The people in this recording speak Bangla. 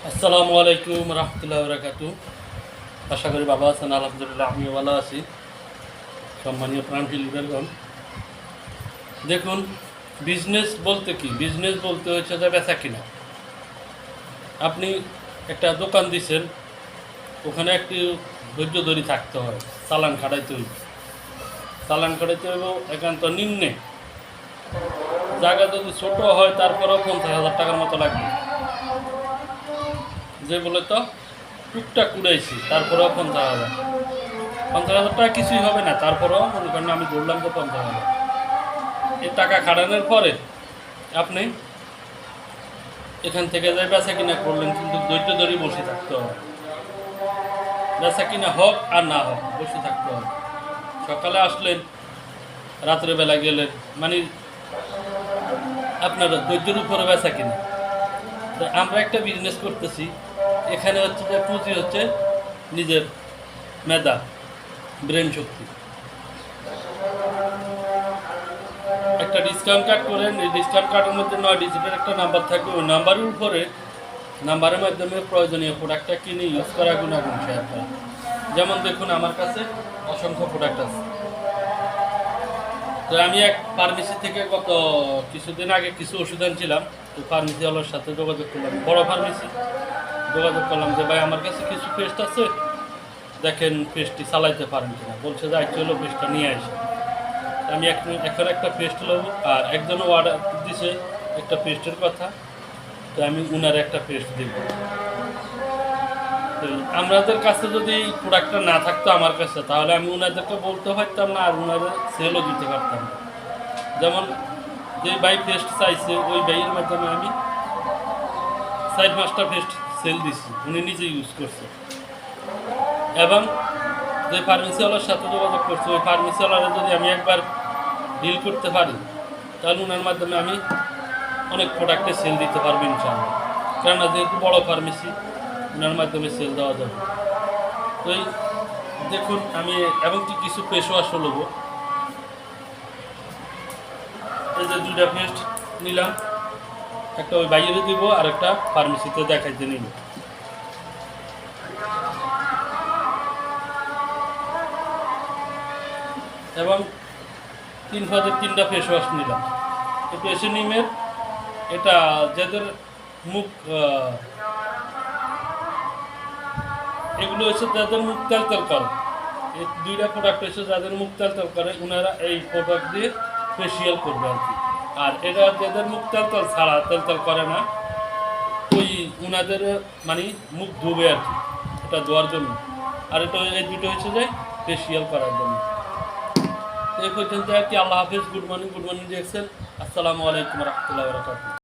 আসসালামু আলাইকুম রহমতুল্লাহ বরকাতু। আশা করি বাবা আছেন, আলহামদুলিল্লাহ আমিও ভালো আছি। সম্মানীয় প্রাণশীল লিডারগণ, দেখুন, বিজনেস বলতে কি? বিজনেস বলতে হচ্ছে যে বেচা কিনা। আপনি একটা দোকান দিচ্ছেন, ওখানে একটি ধৈর্য ধরে থাকতে হয়, চালান খাটাইতে হইব। চালান খাটাইতে হইব একান্ত নিম্নে। জায়গা যদি ছোট হয় তারপরেও 50,000 টাকার মতো লাগবে। যে বলে তো টুকটাক উড়াইছি, তারপরেও 50,000। 50,000 টাকা কিছুই হবে না, তারপরেও মনে করেন আমি ধরলাম তো 50,000। এই টাকা খাটানোর পরে আপনি এখান থেকে যাই বেচা কিনা করলেন, কিন্তু ধৈর্য ধরে বসে থাকতে হবে। বেচা কিনা হোক আর না হোক বসে থাকতে হবে। সকালে আসলেন, রাত্রেবেলা গেলেন, মানে আপনার ধৈর্যের উপরে বেচা কিনা। তো আমরা একটা বিজনেস করতেছি, এখানে হচ্ছে যে পুঁজি হচ্ছে নিজের মেধা, ব্রেন শক্তি। একটা ডিসকাউন্ট কার্ড করেন, এই ডিসকাউন্ট কার্ডের মধ্যে 9 ডিজিটের একটা নাম্বার থাকবে। ওই নাম্বারের উপরে, নাম্বারের মাধ্যমে প্রয়োজনীয় প্রোডাক্টটা কিনে ইউজ করা, গুণাগুণ শেয়ার করা। যেমন দেখুন, আমার কাছে অসংখ্য প্রোডাক্ট আছে। তো আমি এক ফার্মেসি থেকে গত কিছুদিন আগে কিছু ওষুধ আনছিলাম। তো ফার্মেসিওয়ালার সাথে যোগাযোগ করলাম, বড় ফার্মেসি। যোগাযোগ করলাম যে ভাই, আমার কাছে কিছু পেস্ট আছে, দেখেন পেস্টটি চালাইতে পারেন কিনা। বলছে যে চলো পেস্টটা নিয়ে আসি। আমি এখন একটা পেস্ট নেবো, আর একজনও অর্ডার দিছে একটা পেস্টের কথা। তো আমি উনার একটা পেস্ট দিব। তো আমাদের কাছে যদি এই প্রোডাক্টটা না থাকতো আমার কাছে, তাহলে আমি উনাদেরকে বলতে পারতাম না, আর উনাদের সেলও দিতে পারতাম না। যেমন যে ভাই পেস্ট চাইছে, ওই ভাইয়ের মাধ্যমে আমি 4-5টা পেস্ট সেল দিচ্ছি, উনি নিজে ইউজ করছে। এবং যে ফার্মেসিওয়ালার সাথে যোগাযোগ করছে, ওই ফার্মেসিওয়ালারে যদি আমি একবার ডিল করতে পারি, তাহলে ওনার মাধ্যমে আমি অনেক প্রোডাক্টে সেল দিতে পারবো ইনশাআল্লাহ। কেননা যেহেতু বড় ফার্মেসি, ওনার মাধ্যমে সেল দেওয়া যাবে। তো এই দেখুন, আমি এবং কি কিছু ফেস ওয়াশও নেবো। এই যে 2টা পেস্ট নিলাম, একটা ওই বাইরে দিব, আর একটা ফার্মেসিতে দেখাইতে নিব। এবং 3 পদের 3টা ফেস ওয়াশ নিলাম। এই পেশনিমের এটা যাদের মুখ, এগুলো হচ্ছে যাদের মুখ তেল করে। এই 2টা প্রোডাক্ট হচ্ছে যাদের মুখ তেল করে, ওনারা এই প্রোডাক্ট দিয়ে ফেসিয়াল করবে আর কি। আর এটা যাদের মুখ তেল ছাড়া, তেল করে না, ওই ওনাদের মানে মুখ ধুবে আর কি, এটা ধোয়ার জন্য। আর এটা এই 2টো হচ্ছে যে ফেসিয়াল করার জন্য। এই পর্যন্ত আর কি। আল্লাহ হাফিজ। গুড মর্নিং দেখছেন। আসসালামু আলাইকুম রহমতুল্লাহ বরকাতুহু।